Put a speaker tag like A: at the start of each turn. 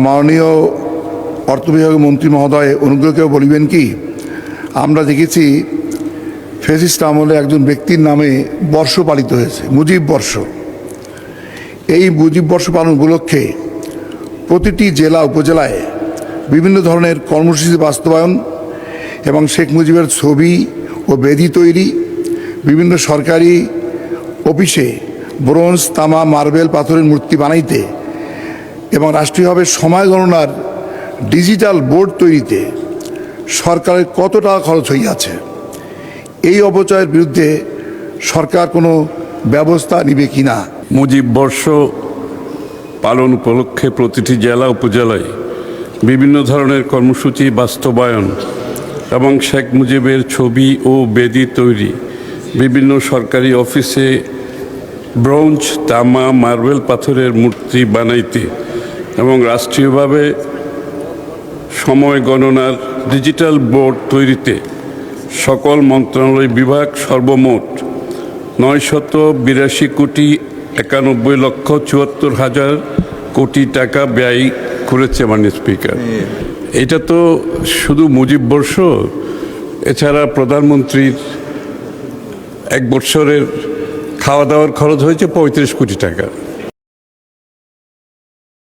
A: মাননীয় অর্থ বিভাগের মন্ত্রী মহোদয় অনুগ্রহ করে বলিবেন কি, আমরা দেখেছি ফ্যাসিস্ট আমলে একজন ব্যক্তির নামে বর্ষ পালিত হয়েছে, মুজিব বর্ষ। এই মুজিব বর্ষ পালন উপলক্ষে প্রতিটি জেলা উপজেলায় বিভিন্ন ধরনের কর্মসূচি বাস্তবায়ন এবং শেখ মুজিবের ছবি ও বেদি তৈরি, বিভিন্ন সরকারি অফিসে ব্রোঞ্জ, তামা, মার্বেল, পাথরের মূর্তি বানাইতে এবং রাষ্ট্রীয়ভাবে সময় গণনার ডিজিটাল বোর্ড তৈরিতে সরকারের কত টাকা খরচ হইয়াছে, এই অপচয়ের বিরুদ্ধে সরকার কোনো ব্যবস্থা নিবে কিনা।
B: মুজিব বর্ষ পালন উপলক্ষে প্রতিটি জেলা উপজেলায় বিভিন্ন ধরনের কর্মসূচি বাস্তবায়ন এবং শেখ মুজিবের ছবি ও বেদি তৈরি, বিভিন্ন সরকারি অফিসে ব্রোঞ্জ, তামা, মার্বেল, পাথরের মূর্তি বানাইতে এবং রাষ্ট্রীয়ভাবে সময় গণনার ডিজিটাল বোর্ড তৈরিতে সকল মন্ত্রণালয় বিভাগ সর্বমোট 982,91,74,74,000 কোটি টাকা ব্যয় করেছে মাননীয় স্পিকার। এটা তো শুধু মুজিব বর্ষ, এছাড়া প্রধানমন্ত্রীর এক বৎসরের খাওয়া দাওয়ার খরচ হয়েছে 35 কোটি টাকা।